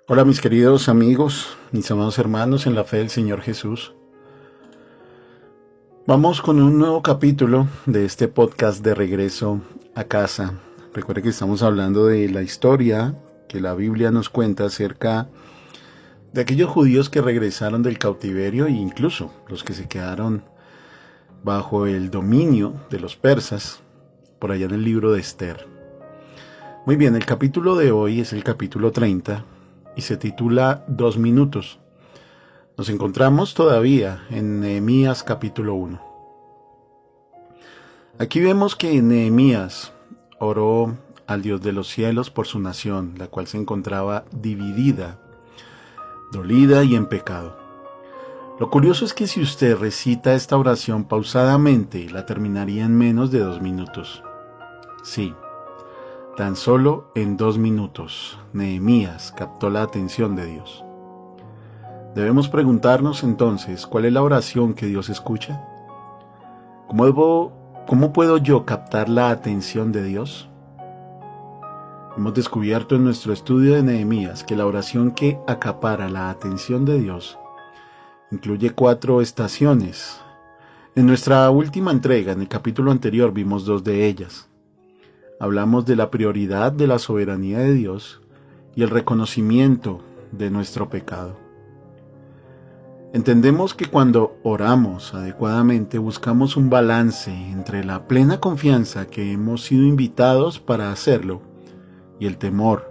Hola mis queridos amigos, mis amados hermanos en la fe del Señor Jesús. Vamos con un nuevo capítulo de este podcast de regreso a casa. Recuerde que estamos hablando de la historia que la Biblia nos cuenta acerca de aquellos judíos que regresaron del cautiverio e incluso los que se quedaron bajo el dominio de los persas, por allá en el libro de Esther. Muy bien, el capítulo de hoy es el capítulo 30 y se titula 2 minutos. Nos encontramos todavía en Nehemías capítulo 1. Aquí vemos que Nehemías oró al Dios de los cielos por su nación, la cual se encontraba dividida, dolida y en pecado. Lo curioso es que si usted recita esta oración pausadamente, la terminaría en menos de 2 minutos. Sí, tan solo en 2 minutos, Nehemías captó la atención de Dios. Debemos preguntarnos entonces, ¿cuál es la oración que Dios escucha? ¿Cómo puedo yo captar la atención de Dios? Hemos descubierto en nuestro estudio de Nehemías que la oración que acapara la atención de Dios incluye 4 estaciones. En nuestra última entrega, en el capítulo anterior, vimos 2 de ellas. Hablamos de la prioridad de la soberanía de Dios y el reconocimiento de nuestro pecado. Entendemos que cuando oramos adecuadamente buscamos un balance entre la plena confianza que hemos sido invitados para hacerlo y el temor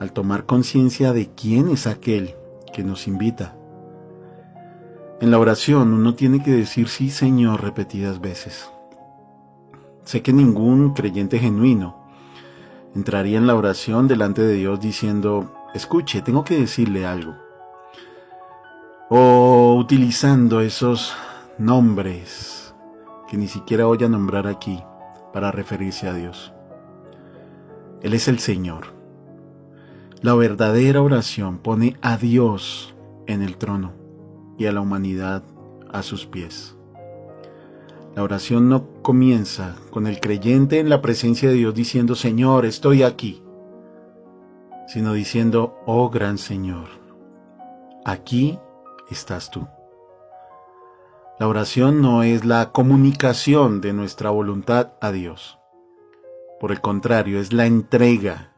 al tomar conciencia de quién es aquel que nos invita. En la oración uno tiene que decir sí, Señor, repetidas veces. Sé que ningún creyente genuino entraría en la oración delante de Dios diciendo, escuche, tengo que decirle algo. O utilizando esos nombres que ni siquiera voy a nombrar aquí para referirse a Dios. Él es el Señor. La verdadera oración pone a Dios en el trono y a la humanidad a sus pies. La oración no comienza con el creyente en la presencia de Dios diciendo, Señor, estoy aquí, sino diciendo, oh gran Señor, aquí estás tú. La oración no es la comunicación de nuestra voluntad a Dios. Por el contrario, es la entrega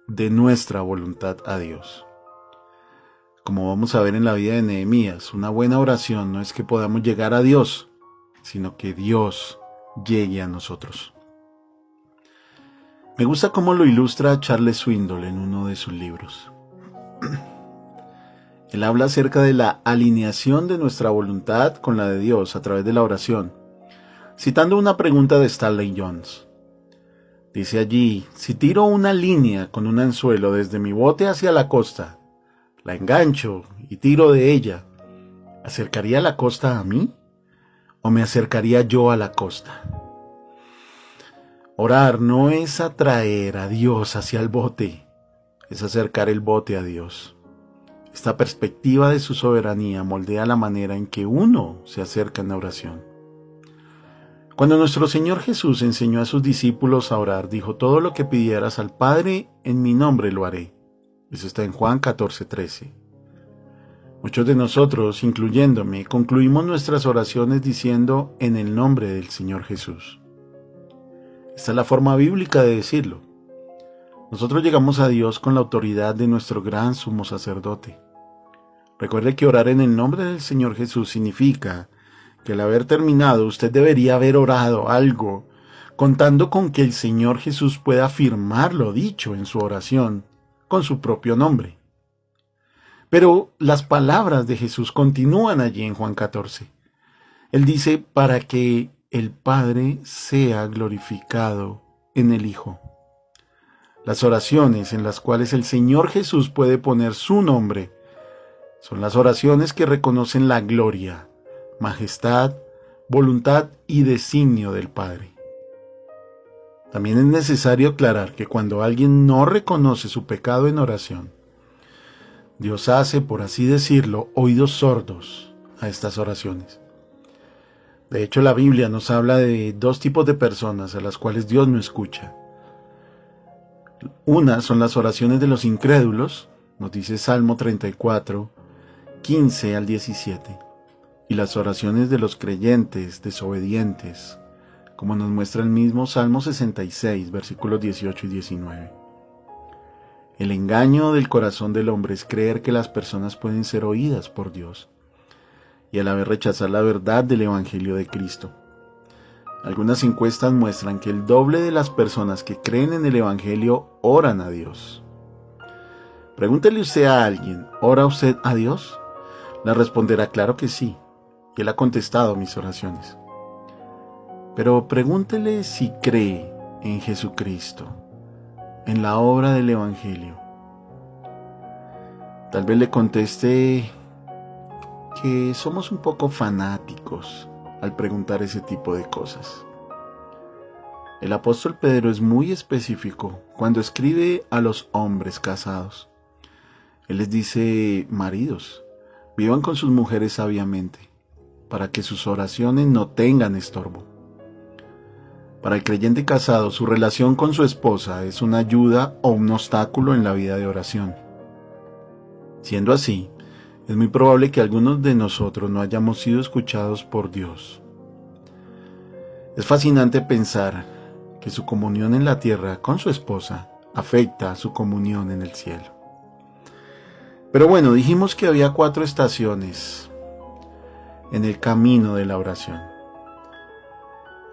de nuestra voluntad a Dios. Como vamos a ver en la vida de Nehemías, una buena oración no es que podamos llegar a Dios, sino que Dios llegue a nosotros. Me gusta cómo lo ilustra Charles Swindoll en uno de sus libros. Él habla acerca de la alineación de nuestra voluntad con la de Dios a través de la oración, citando una pregunta de Stanley Jones. Dice allí, si tiro una línea con un anzuelo desde mi bote hacia la costa, la engancho y tiro de ella, ¿acercaría la costa a mí? ¿O me acercaría yo a la costa? Orar no es atraer a Dios hacia el bote, es acercar el bote a Dios. Esta perspectiva de su soberanía moldea la manera en que uno se acerca en la oración. Cuando nuestro Señor Jesús enseñó a sus discípulos a orar, dijo, todo lo que pidieras al Padre en mi nombre lo haré. Eso está en Juan 14:13. Muchos de nosotros, incluyéndome, concluimos nuestras oraciones diciendo en el nombre del Señor Jesús. Esta es la forma bíblica de decirlo. Nosotros llegamos a Dios con la autoridad de nuestro gran sumo sacerdote. Recuerde que orar en el nombre del Señor Jesús significa que al haber terminado usted debería haber orado algo, contando con que el Señor Jesús pueda afirmar lo dicho en su oración con su propio nombre. Pero las palabras de Jesús continúan allí en Juan 14. Él dice, para que el Padre sea glorificado en el Hijo. Las oraciones en las cuales el Señor Jesús puede poner su nombre son las oraciones que reconocen la gloria, majestad, voluntad y designio del Padre. También es necesario aclarar que cuando alguien no reconoce su pecado en oración, Dios hace, por así decirlo, oídos sordos a estas oraciones. De hecho, la Biblia nos habla de 2 tipos de personas a las cuales Dios no escucha. Una son las oraciones de los incrédulos nos dice Salmo 34, 15 al 17, y las oraciones de los creyentes desobedientes, como nos muestra el mismo Salmo 66, versículos 18 y 19. El engaño del corazón del hombre es creer que las personas pueden ser oídas por Dios, y a la vez rechazar la verdad del Evangelio de Cristo. Algunas encuestas muestran que el doble de las personas que creen en el Evangelio oran a Dios. Pregúntele usted a alguien, ¿ora usted a Dios? Le responderá claro que sí, y él ha contestado mis oraciones. Pero pregúntele si cree en Jesucristo, en la obra del Evangelio. Tal vez le conteste que somos un poco fanáticos al preguntar ese tipo de cosas. El apóstol Pedro es muy específico cuando escribe a los hombres casados. Él les dice: maridos, vivan con sus mujeres sabiamente, para que sus oraciones no tengan estorbo. Para el creyente casado, su relación con su esposa es una ayuda o un obstáculo en la vida de oración. Siendo así, es muy probable que algunos de nosotros no hayamos sido escuchados por Dios. Es fascinante pensar que su comunión en la tierra con su esposa afecta a su comunión en el cielo. Pero bueno, dijimos que había 4 estaciones en el camino de la oración.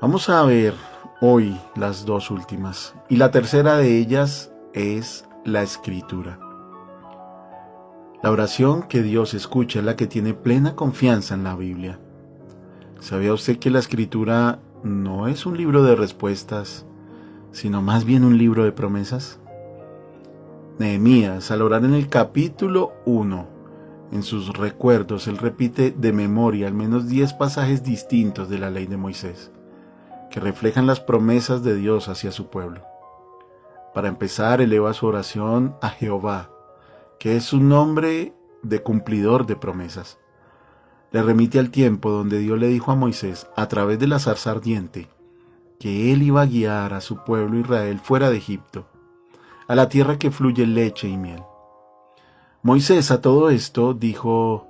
Vamos a ver hoy las 2 últimas, y la tercera de ellas es la escritura. La oración que Dios escucha es la que tiene plena confianza en la Biblia. ¿Sabía usted que la escritura no es un libro de respuestas, sino más bien un libro de promesas? Nehemías, al orar en el capítulo 1, en sus recuerdos, él repite de memoria al menos 10 pasajes distintos de la ley de Moisés, que reflejan las promesas de Dios hacia su pueblo. Para empezar, eleva su oración a Jehová, que es un nombre de cumplidor de promesas. Le remite al tiempo donde Dios le dijo a Moisés, a través de la zarza ardiente, que él iba a guiar a su pueblo Israel fuera de Egipto, a la tierra que fluye leche y miel. Moisés a todo esto dijo: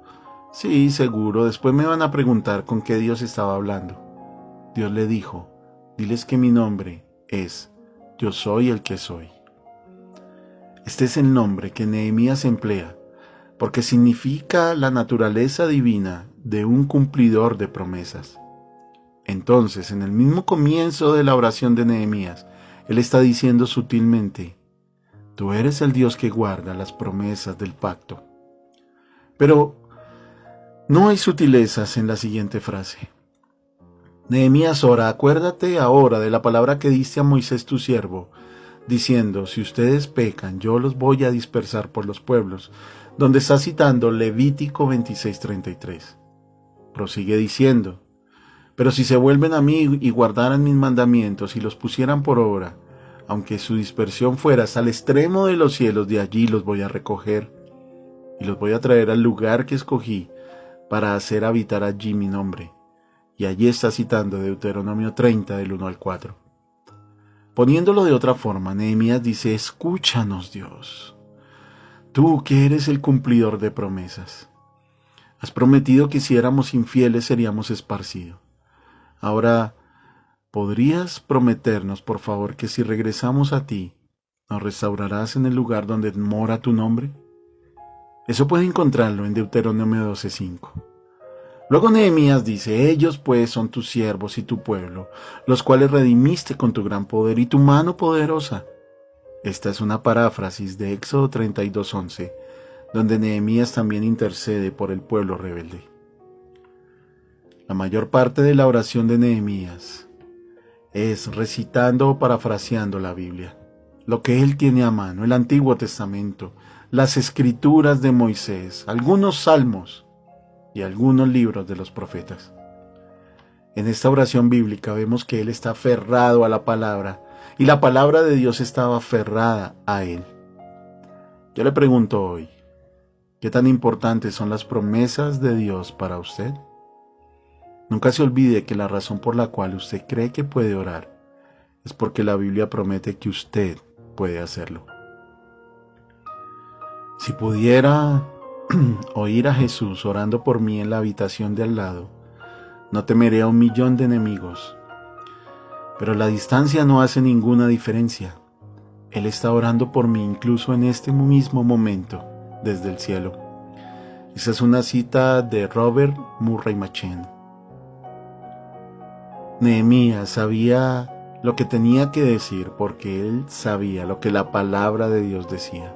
sí, seguro, después me van a preguntar con qué Dios estaba hablando. Dios le dijo: diles que mi nombre es Yo soy el que soy. Este es el nombre que Nehemías emplea, porque significa la naturaleza divina de un cumplidor de promesas. Entonces, en el mismo comienzo de la oración de Nehemías, él está diciendo sutilmente: tú eres el Dios que guarda las promesas del pacto. Pero no hay sutilezas en la siguiente frase. Nehemías ora: acuérdate ahora de la palabra que diste a Moisés tu siervo, diciendo: si ustedes pecan, yo los voy a dispersar por los pueblos, donde está citando Levítico 26:33. Prosigue diciendo: pero si se vuelven a mí y guardaran mis mandamientos y los pusieran por obra, aunque su dispersión fuera hasta el extremo de los cielos, de allí los voy a recoger y los voy a traer al lugar que escogí para hacer habitar allí mi nombre. Y allí está citando Deuteronomio 30 del 1 al 4. Poniéndolo de otra forma, Nehemías dice: escúchanos, Dios, tú que eres el cumplidor de promesas. Has prometido que si éramos infieles seríamos esparcidos. Ahora, ¿podrías prometernos, por favor, que si regresamos a ti, nos restaurarás en el lugar donde mora tu nombre? Eso puede encontrarlo en Deuteronomio 12:5. Luego Nehemías dice: ellos pues son tus siervos y tu pueblo, los cuales redimiste con tu gran poder y tu mano poderosa. Esta es una paráfrasis de Éxodo 32:11, donde Nehemías también intercede por el pueblo rebelde. La mayor parte de la oración de Nehemías es recitando o parafraseando la Biblia, lo que él tiene a mano, el Antiguo Testamento, las Escrituras de Moisés, algunos salmos y algunos libros de los profetas. En esta oración bíblica vemos que él está aferrado a la palabra y la palabra de Dios estaba aferrada a él. Yo le pregunto hoy, ¿qué tan importantes son las promesas de Dios para usted? Nunca se olvide que la razón por la cual usted cree que puede orar es porque la Biblia promete que usted puede hacerlo. Si pudiera oír a Jesús orando por mí en la habitación de al lado, no temeré a 1.000.000 de enemigos. Pero la distancia no hace ninguna diferencia. Él está orando por mí incluso en este mismo momento, desde el cielo. Esa es una cita de Robert Murray Machen. Nehemías sabía lo que tenía que decir porque él sabía lo que la palabra de Dios decía.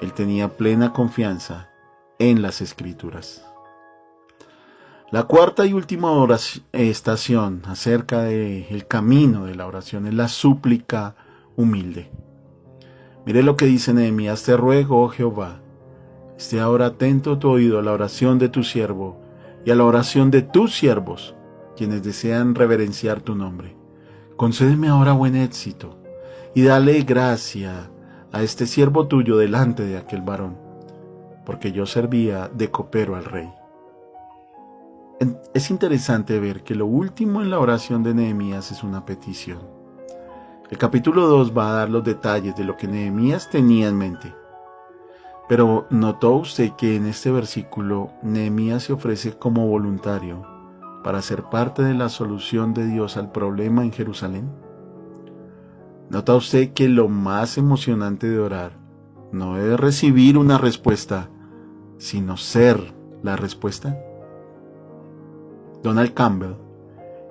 Él tenía plena confianza en las Escrituras. La cuarta y última estación acerca del camino de la oración es la súplica humilde. Mire lo que dice Nehemías: te ruego, oh Jehová, esté ahora atento tu oído a la oración de tu siervo y a la oración de tus siervos, quienes desean reverenciar tu nombre. Concédeme ahora buen éxito y dale gracia a este siervo tuyo delante de aquel varón, porque yo servía de copero al rey. Es interesante ver que lo último en la oración de Nehemías es una petición. El capítulo 2 va a dar los detalles de lo que Nehemías tenía en mente. Pero ¿notó usted que en este versículo Nehemías se ofrece como voluntario para ser parte de la solución de Dios al problema en Jerusalén? ¿Nota usted que lo más emocionante de orar no es recibir una respuesta, sino ser la respuesta? Donald Campbell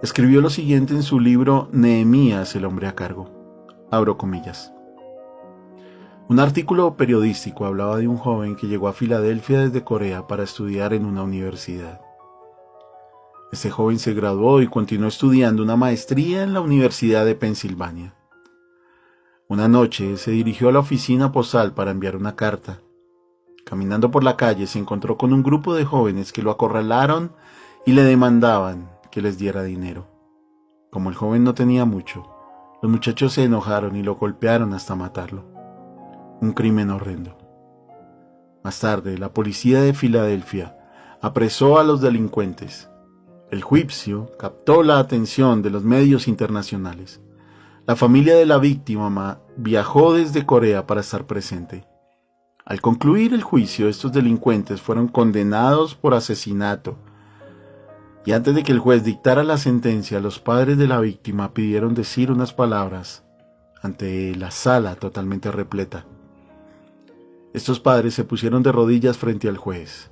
escribió lo siguiente en su libro Nehemías, el hombre a cargo. Abro comillas. Un artículo periodístico hablaba de un joven que llegó a Filadelfia desde Corea para estudiar en una universidad. Este joven se graduó y continuó estudiando una maestría en la Universidad de Pensilvania. Una noche se dirigió a la oficina postal para enviar una carta. Caminando por la calle se encontró con un grupo de jóvenes que lo acorralaron y le demandaban que les diera dinero. Como el joven no tenía mucho, los muchachos se enojaron y lo golpearon hasta matarlo. Un crimen horrendo. Más tarde, la policía de Filadelfia apresó a los delincuentes. El juicio captó la atención de los medios internacionales. La familia de la víctima viajó desde Corea para estar presente. Al concluir el juicio, estos delincuentes fueron condenados por asesinato. Y antes de que el juez dictara la sentencia, los padres de la víctima pidieron decir unas palabras ante la sala totalmente repleta. Estos padres se pusieron de rodillas frente al juez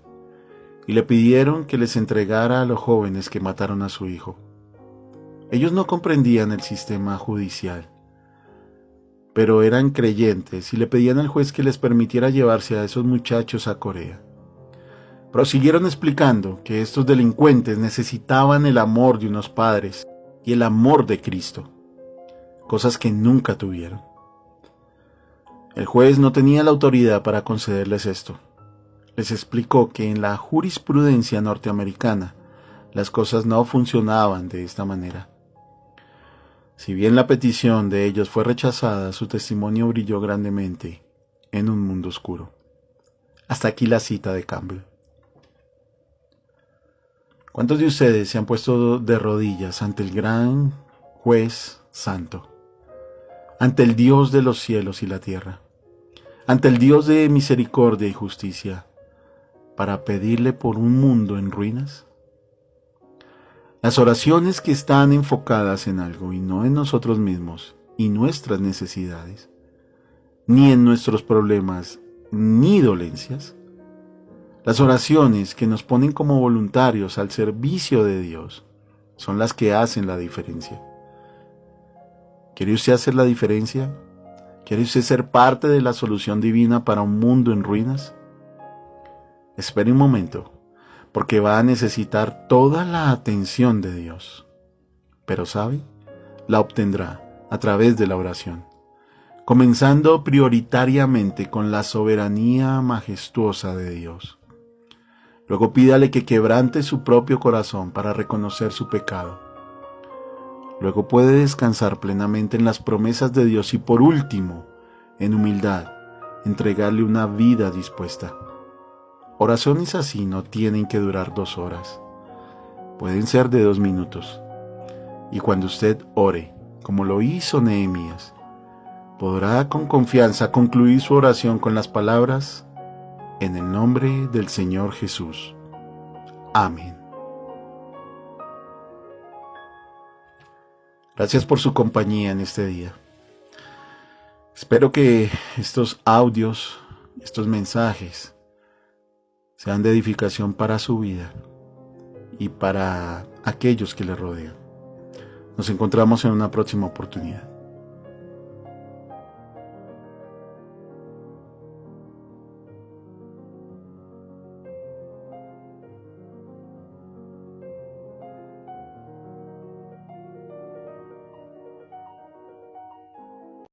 y le pidieron que les entregara a los jóvenes que mataron a su hijo. Ellos no comprendían el sistema judicial, pero eran creyentes y le pedían al juez que les permitiera llevarse a esos muchachos a Corea. Prosiguieron explicando que estos delincuentes necesitaban el amor de unos padres y el amor de Cristo, cosas que nunca tuvieron. El juez no tenía la autoridad para concederles esto. Les explicó que en la jurisprudencia norteamericana las cosas no funcionaban de esta manera. Si bien la petición de ellos fue rechazada, su testimonio brilló grandemente en un mundo oscuro. Hasta aquí la cita de Campbell. ¿Cuántos de ustedes se han puesto de rodillas ante el gran juez santo, ante el Dios de los cielos y la tierra, ante el Dios de misericordia y justicia, para pedirle por un mundo en ruinas? Las oraciones que están enfocadas en algo y no en nosotros mismos y nuestras necesidades, ni en nuestros problemas, ni dolencias. Las oraciones que nos ponen como voluntarios al servicio de Dios son las que hacen la diferencia. ¿Quiere usted hacer la diferencia? ¿Quiere usted ser parte de la solución divina para un mundo en ruinas? Espere un momento, porque va a necesitar toda la atención de Dios. Pero ¿sabe? La obtendrá a través de la oración, comenzando prioritariamente con la soberanía majestuosa de Dios. Luego pídale que quebrante su propio corazón para reconocer su pecado. Luego puede descansar plenamente en las promesas de Dios y por último, en humildad, entregarle una vida dispuesta. Oraciones así no tienen que durar 2 horas. Pueden ser de 2 minutos. Y cuando usted ore, como lo hizo Nehemías, podrá con confianza concluir su oración con las palabras: en el nombre del Señor Jesús. Amén. Gracias por su compañía en este día. Espero que estos audios, estos mensajes, sean de edificación para su vida y para aquellos que le rodean. Nos encontramos en una próxima oportunidad.